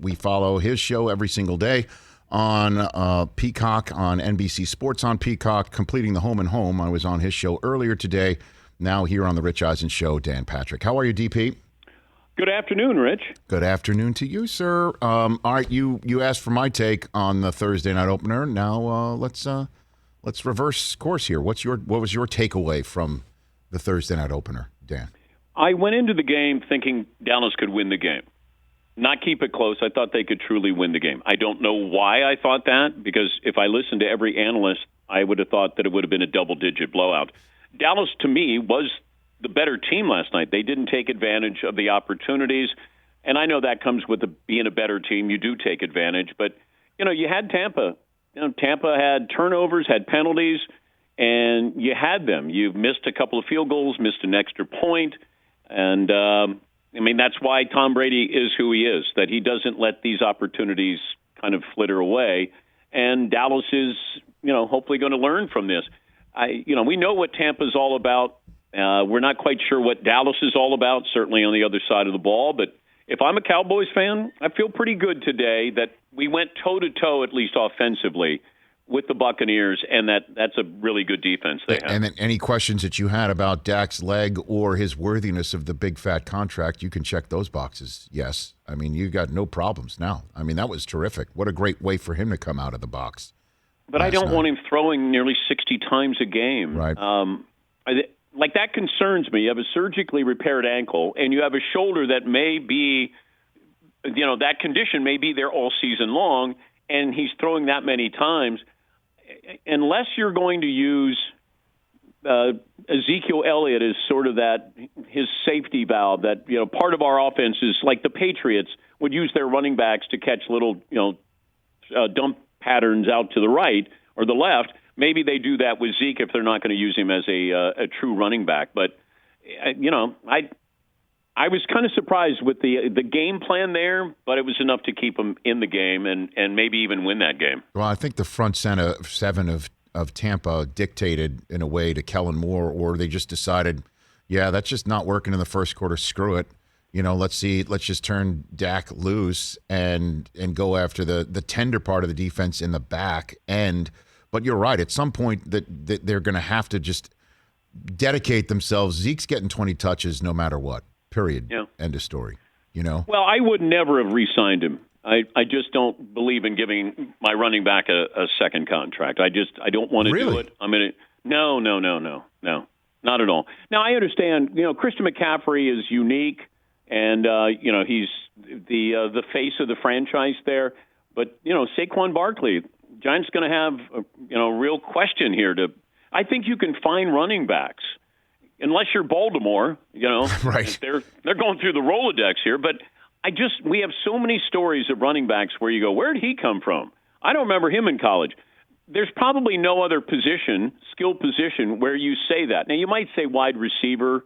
We follow his show every single day on Peacock, on NBC Sports on Peacock, completing the Home and Home. I was on his show earlier today. Now here on the Rich Eisen Show, Dan Patrick. How are you, DP? Good afternoon, Rich. Good afternoon to you, sir. All right, you asked for my take on the Thursday night opener. Now let's reverse course here. What was your takeaway from the Thursday night opener, Dan? I went into the game thinking Dallas could win the game. Not keep it close. I thought they could truly win the game. I don't know why I thought that, because if I listened to every analyst, I would have thought that it would have been a double-digit blowout. Dallas, to me, was the better team last night. They didn't take advantage of the opportunities, and I know that comes with being a better team. You do take advantage, but you had Tampa. Tampa had turnovers, had penalties, and you had them. You've missed a couple of field goals, missed an extra point, and that's why Tom Brady is who he is. That he doesn't let these opportunities kind of flitter away, and Dallas is hopefully going to learn from this. We know what Tampa's all about. We're not quite sure what Dallas is all about, certainly on the other side of the ball. But if I'm a Cowboys fan, I feel pretty good today that we went toe-to-toe, at least offensively, with the Buccaneers, and that's a really good defense they have. And then any questions that you had about Dak's leg or his worthiness of the big, fat contract, you can check those boxes, yes. You got no problems now. That was terrific. What a great way for him to come out of the box. But I don't want him throwing nearly 60 times a game. Right. That concerns me. You have a surgically repaired ankle, and you have a shoulder that may be, that condition may be there all season long, and he's throwing that many times. Unless you're going to use Ezekiel Elliott as sort of his safety valve, that part of our offense is like the Patriots would use their running backs to catch little dump patterns out to the right or the left. Maybe they do that with Zeke if they're not going to use him as a true running back. But I was kind of surprised with the game plan there, but it was enough to keep them in the game and maybe even win that game. Well, I think the front seven of Tampa dictated in a way to Kellen Moore, or they just decided, yeah, that's just not working in the first quarter. Screw it. Let's just turn Dak loose and go after the tender part of the defense in the back end. But you're right. At some point that they're going to have to just dedicate themselves. Zeke's getting 20 touches no matter what. Period. Yeah. End of story. Well, I would never have re-signed him. I just don't believe in giving my running back a second contract. I don't want to do it. No, not at all. Now I understand. Christian McCaffrey is unique, and he's the face of the franchise there. But Saquon Barkley, Giants going to have a real question here. I think you can find running backs. Unless you're Baltimore, right. They're going through the Rolodex here. But we have so many stories of running backs where you go, where did he come from? I don't remember him in college. There's probably no other skill position, where you say that. Now, you might say wide receiver,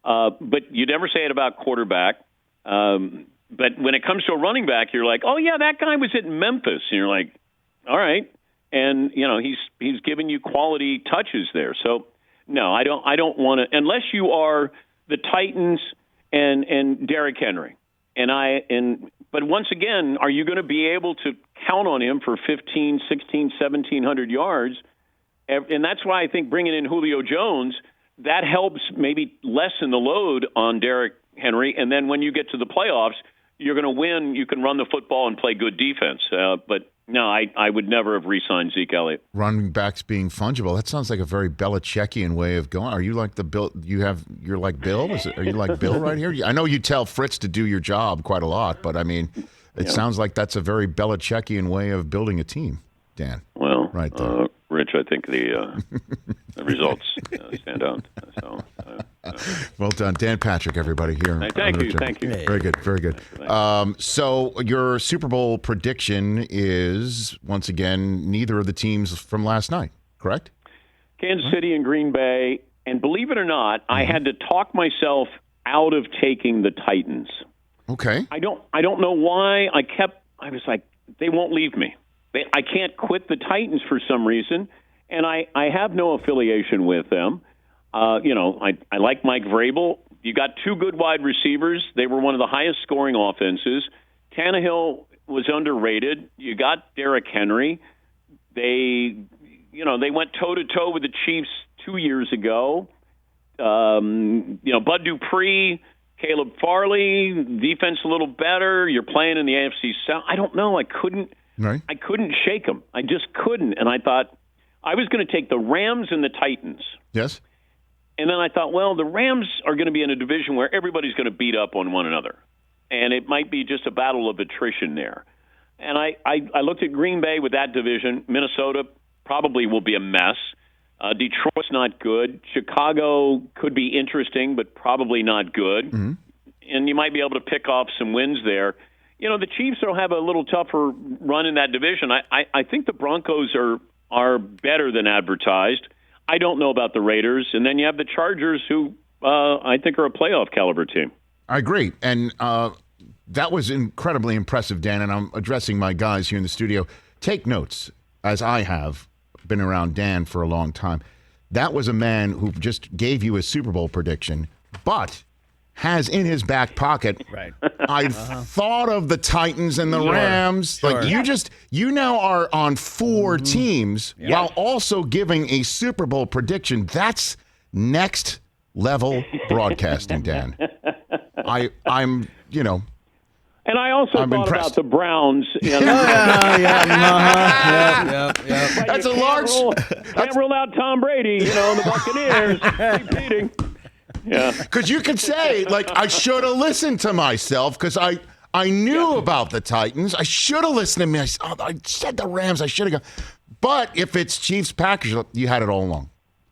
but you never say it about quarterback. But when it comes to a running back, you're like, oh, yeah, that guy was at Memphis. And you're like, all right. And, he's giving you quality touches there. So, no, I don't want to, unless you are the Titans and Derrick Henry. But once again, are you going to be able to count on him for 15, 16, 1,700 yards? And that's why I think bringing in Julio Jones, that helps maybe lessen the load on Derrick Henry. And then when you get to the playoffs, you're going to win. You can run the football and play good defense. But no, I would never have re-signed Zeke Elliott. Running backs being fungible. That sounds like a very Belichickian way of going. Are you like the Bill? You're like Bill? Are you like Bill right here? I know you tell Fritz to do your job quite a lot, but it sounds like that's a very Belichickian way of building a team, Dan. Well, right there. Rich, I think the results stand out. So, well done. Dan Patrick, everybody here. Hey, thank you. Very good, very good. So your Super Bowl prediction is, once again, neither of the teams from last night, correct? Kansas City and Green Bay. And believe it or not, I had to talk myself out of taking the Titans. Okay. I don't know why. I was like, they won't leave me. I can't quit the Titans for some reason, and I have no affiliation with them. I like Mike Vrabel. You got two good wide receivers. They were one of the highest scoring offenses. Tannehill was underrated. You got Derrick Henry. They went toe-to-toe with the Chiefs 2 years ago. Bud Dupree, Caleb Farley, defense a little better. You're playing in the AFC South. I don't know. I couldn't shake them. I just couldn't. And I thought I was going to take the Rams and the Titans. Yes. And then I thought, well, the Rams are going to be in a division where everybody's going to beat up on one another. And it might be just a battle of attrition there. And I looked at Green Bay with that division. Minnesota probably will be a mess. Detroit's not good. Chicago could be interesting, but probably not good. Mm-hmm. And you might be able to pick off some wins there. The Chiefs will have a little tougher run in that division. I think the Broncos are better than advertised. I don't know about the Raiders. And then you have the Chargers, who I think are a playoff caliber team. I agree. And that was incredibly impressive, Dan, and I'm addressing my guys here in the studio. Take notes, as I have been around Dan for a long time. That was a man who just gave you a Super Bowl prediction, but has in his back pocket, right. I've thought of the Titans and the Rams. Sure. Like you now are on 4 teams while also giving a Super Bowl prediction. That's next level broadcasting, Dan. I'm. And I also thought impressed. about the Browns. Yeah. That's a large. Can't rule out Tom Brady. The Buccaneers repeating. Yeah. Because you could say, I should have listened to myself because I knew about the Titans. I should have listened to me. I said the Rams. I should have gone. But if it's Chiefs Packers, you had it all along.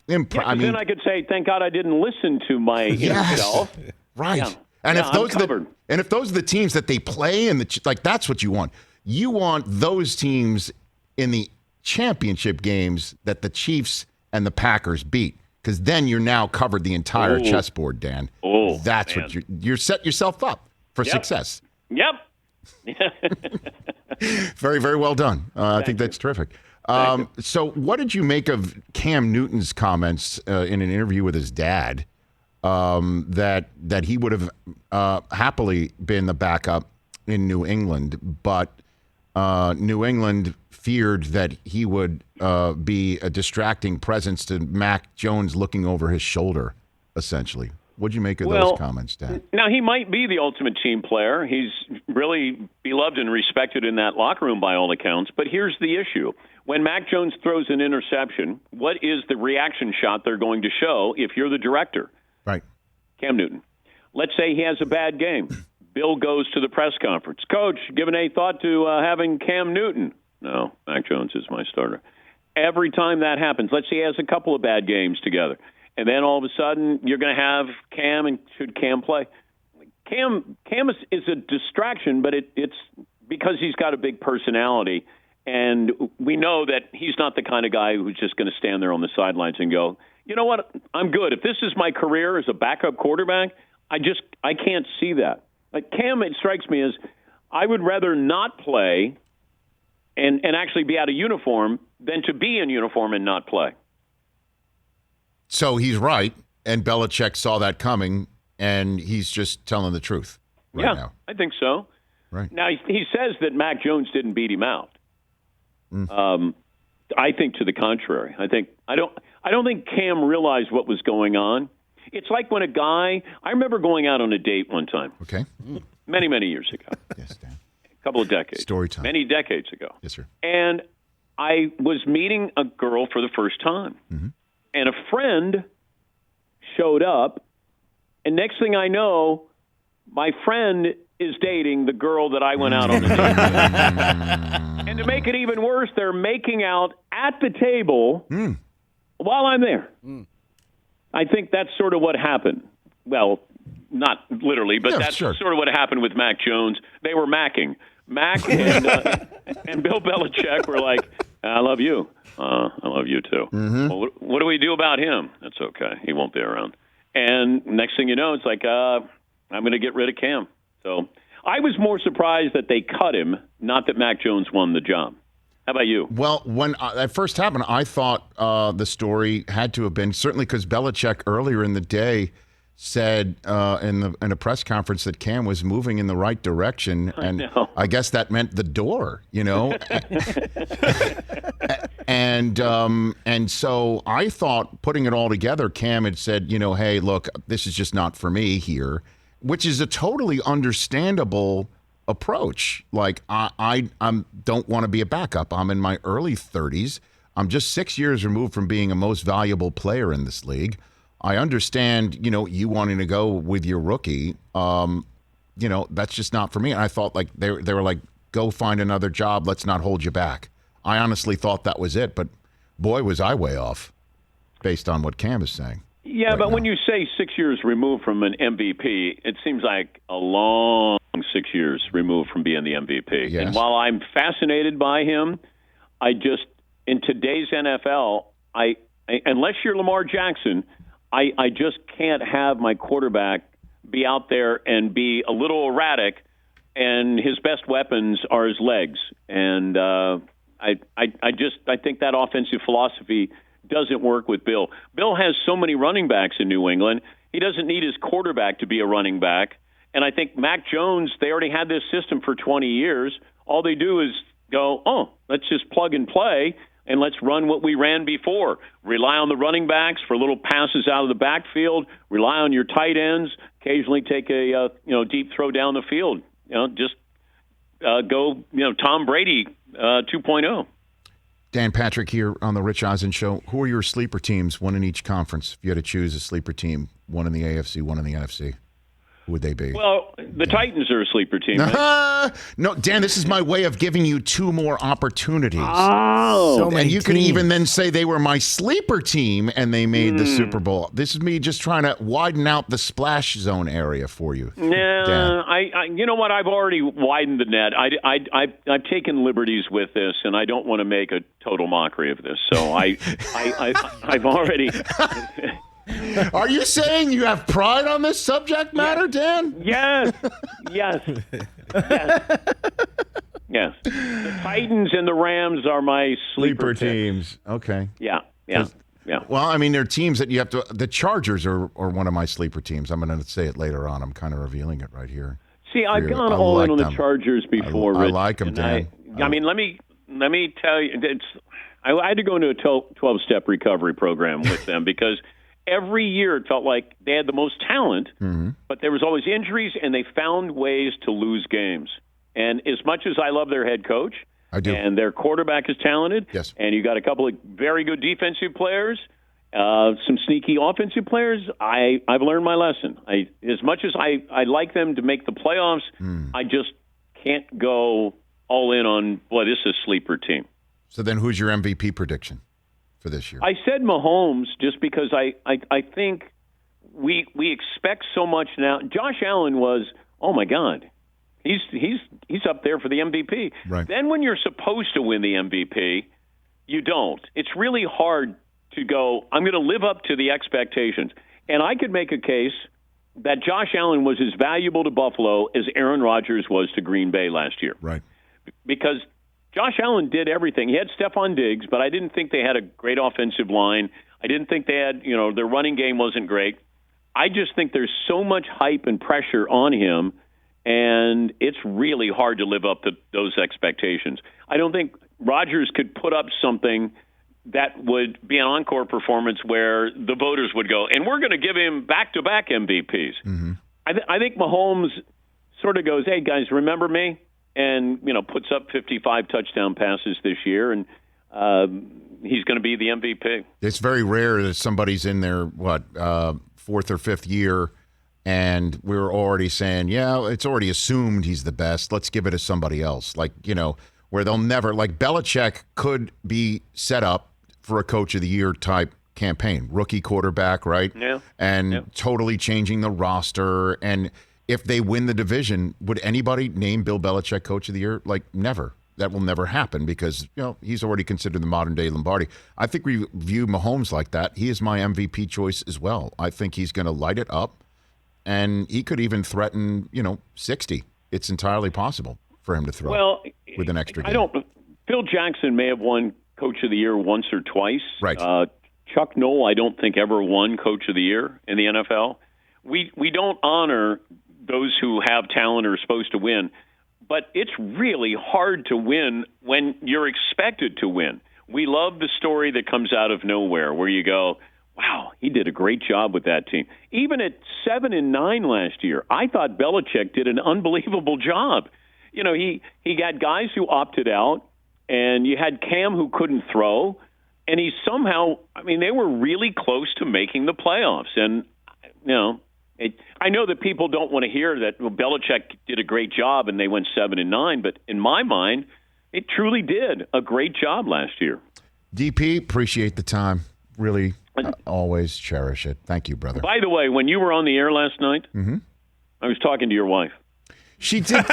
Then I could say, thank God I didn't listen to myself. Right. Yeah. And if those are the teams that they play, and that's what you want. You want those teams in the championship games that the Chiefs and the Packers beat, because then you're now covered the entire chessboard, Dan. That's what you're set yourself up for success. Yep. Very, very well done. I think that's terrific. So what did you make of Cam Newton's comments in an interview with his dad? That he would have happily been the backup in New England, but New England feared that he would be a distracting presence to Mac Jones looking over his shoulder, essentially. What'd you make of those comments, Dan? Now, he might be the ultimate team player. He's really beloved and respected in that locker room by all accounts, but here's the issue. When Mac Jones throws an interception, what is the reaction shot they're going to show if you're the director? Right. Cam Newton. Let's say he has a bad game. Bill goes to the press conference. Coach, given any thought to having Cam Newton? No, Mac Jones is my starter. Every time that happens, let's say he has a couple of bad games together, and then all of a sudden you're going to have Cam, and should Cam play? Cam is a distraction, but it's because he's got a big personality, and we know that he's not the kind of guy who's just going to stand there on the sidelines and go, you know what, I'm good. If this is my career as a backup quarterback, I can't see that. Like Cam, it strikes me as I would rather not play and actually be out of uniform than to be in uniform and not play. So he's right, and Belichick saw that coming, and he's just telling the truth right now. I think so. Right. Now, he says that Mac Jones didn't beat him out. I think to the contrary. I don't think Cam realized what was going on. It's like when I remember going out on a date one time. Okay. Many, many years ago. Yes, Dan. A couple of decades. Story time. Many decades ago. Yes, sir. And I was meeting a girl for the first time. Mm-hmm. And a friend showed up, and next thing I know, my friend is dating the girl that I went out on a date with. And to make it even worse, they're making out at the table while I'm there. I think that's sort of what happened. Well, not literally, but that's sort of what happened with Mac Jones. They were macking. Mac and Bill Belichick were like, I love you. I love you too. Mm-hmm. Well, what do we do about him? That's okay. He won't be around. And next thing you know, it's like, I'm going to get rid of Cam. So I was more surprised that they cut him, not that Mac Jones won the job. How about you? Well, when that first happened, I thought the story had to have been, certainly because Belichick earlier in the day said in a press conference that Cam was moving in the right direction, and I guess that meant the door, and so I thought, putting it all together, Cam had said, hey, look, this is just not for me here, which is a totally understandable approach. Like, I don't want to be a backup. I'm in my early 30s. I'm just 6 years removed from being a most valuable player in this league. I understand, you wanting to go with your rookie. That's just not for me. And I thought, like, they were like, go find another job. Let's not hold you back. I honestly thought that was it, but boy, was I way off based on what Cam is saying. Yeah, right, but now, when you say 6 years removed from an MVP, it seems like a long 6 years removed from being the MVP. Yes. And while I'm fascinated by him, in today's NFL, unless you're Lamar Jackson, I just can't have my quarterback be out there and be a little erratic, and his best weapons are his legs. And I think that offensive philosophy doesn't work with Bill. Bill has so many running backs in New England. He doesn't need his quarterback to be a running back. And I think Mac Jones, they already had this system for 20 years. All they do is go, let's just plug and play, and let's run what we ran before. Rely on the running backs for little passes out of the backfield. Rely on your tight ends. Occasionally take a deep throw down the field. Just go Tom Brady 2.0. Dan Patrick here on the Rich Eisen Show. Who are your sleeper teams, one in each conference? If you had to choose a sleeper team, one in the AFC, one in the NFC, who would they be? Well, the Titans are a sleeper team. Right? No, Dan, this is my way of giving you two more opportunities. Oh. And you can even then say they were my sleeper team and they made the Super Bowl. This is me just trying to widen out the splash zone area for you. Yeah, Dan. You know what? I've already widened the net. I've taken liberties with this, and I don't want to make a total mockery of this. So I've already... Are you saying you have pride on this subject matter, Dan? Yes. Yes. The Titans and the Rams are my sleeper teams. Okay. Yeah. Well, I mean, they're teams that you have to. The Chargers are one of my sleeper teams. I'm going to say it later on. I'm kind of revealing it right here. See, I've gone all in on the Chargers before, Rich. I like them, Dan. I mean, let me tell you, I had to go into a 12-step recovery program with them because every year it felt like they had the most talent, but there was always injuries, and they found ways to lose games. And as much as I love their head coach, I do, and their quarterback is talented, yes, and you got a couple of very good defensive players, some sneaky offensive players, I've learned my lesson. As much as I like them to make the playoffs, I just can't go all in on, boy, this is a sleeper team. So then who's your MVP prediction for this year? I said Mahomes just because I think we expect so much now. Josh Allen was, oh my God, he's up there for the MVP. Right. Then when you're supposed to win the MVP, you don't. It's really hard to go, I'm going to live up to the expectations. And I could make a case that Josh Allen was as valuable to Buffalo as Aaron Rodgers was to Green Bay last year. Right. Because Josh Allen did everything. He had Stephon Diggs, but I didn't think they had a great offensive line. I didn't think they had, their running game wasn't great. I just think there's so much hype and pressure on him, and it's really hard to live up to those expectations. I don't think Rodgers could put up something that would be an encore performance where the voters would go, and we're going to give him back-to-back MVPs. Mm-hmm. I think Mahomes sort of goes, hey, guys, remember me? And, puts up 55 touchdown passes this year, and he's going to be the MVP. It's very rare that somebody's in their, fourth or fifth year, and we're already saying, yeah, it's already assumed he's the best. Let's give it to somebody else. Where they'll never, like Belichick could be set up for a coach of the year type campaign. Rookie quarterback, right? Yeah. And totally changing the roster. And if they win the division, would anybody name Bill Belichick coach of the year? Never. That will never happen because, he's already considered the modern day Lombardi. I think we view Mahomes like that. He is my MVP choice as well. I think he's going to light it up, and he could even threaten, 60. It's entirely possible for him to throw with an extra game. Phil Jackson may have won coach of the year once or twice. Right. Chuck Noll, I don't think ever won coach of the year in the NFL. we don't honor those who have talent or are supposed to win. But it's really hard to win when you're expected to win. We love the story that comes out of nowhere where you go, wow, he did a great job with that team. Even at 7-9 last year, I thought Belichick did an unbelievable job. You know, he got guys who opted out, and you had Cam who couldn't throw, and he somehow, I mean, they were really close to making the playoffs. And, you know, I know that people don't want to hear that Belichick did a great job and they went 7-9, but in my mind, it truly did a great job last year. DP, appreciate the time. Really, always cherish it. Thank you, brother. By the way, when you were on the air last night, I was talking to your wife. She did.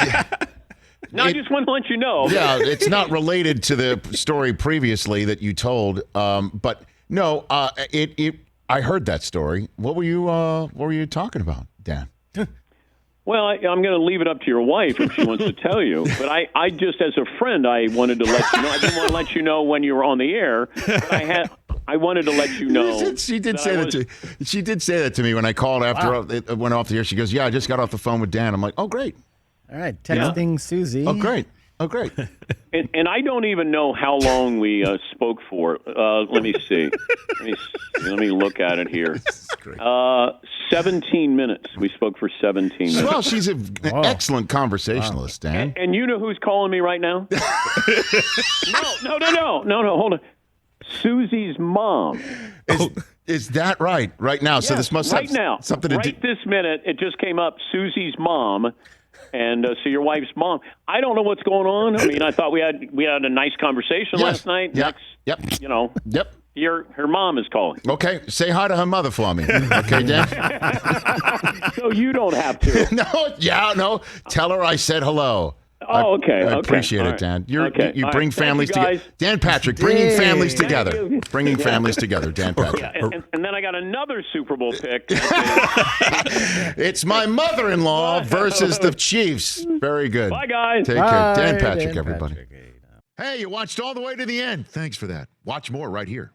No, I just want to let you know. Yeah, it's not related to the story previously that you told, but no, I heard that story. What were you talking about, Dan? Well, I'm going to leave it up to your wife if she wants to tell you. But I just, as a friend, I wanted to let you know. I didn't want to let you know when you were on the air. But I wanted to let you know. She did say that to me when I called after it went off the air. She goes, "Yeah, I just got off the phone with Dan." I'm like, "Oh, great." All right, texting Suzy. Oh, great. Oh, great. And I don't even know how long we spoke for. Let me see. Let me look at it here. 17 minutes. We spoke for 17 minutes. Well, she's an excellent conversationalist, Dan. And you know who's calling me right now? No. Hold on. Suzy's mom. Is that right? Right now. Yes, so this must have something to do. Right this minute, it just came up. Suzy's mom. And so your wife's mom. I don't know what's going on. I mean, I thought we had a nice conversation last night. Yep. You know. Yep. Her mom is calling. Okay. Say hi to her mother for me. Okay, Dan? So you don't have to. No. Tell her I said hello. Oh, okay. I appreciate it, Dan. You bring families together. Dan Patrick, bringing families together. Bringing families together, Dan Patrick. Yeah, and then I got another Super Bowl pick. It's my mother-in-law versus the Chiefs. Very good. Bye, guys. Take care. Dan Patrick, everybody. Hey, you watched all the way to the end. Thanks for that. Watch more right here.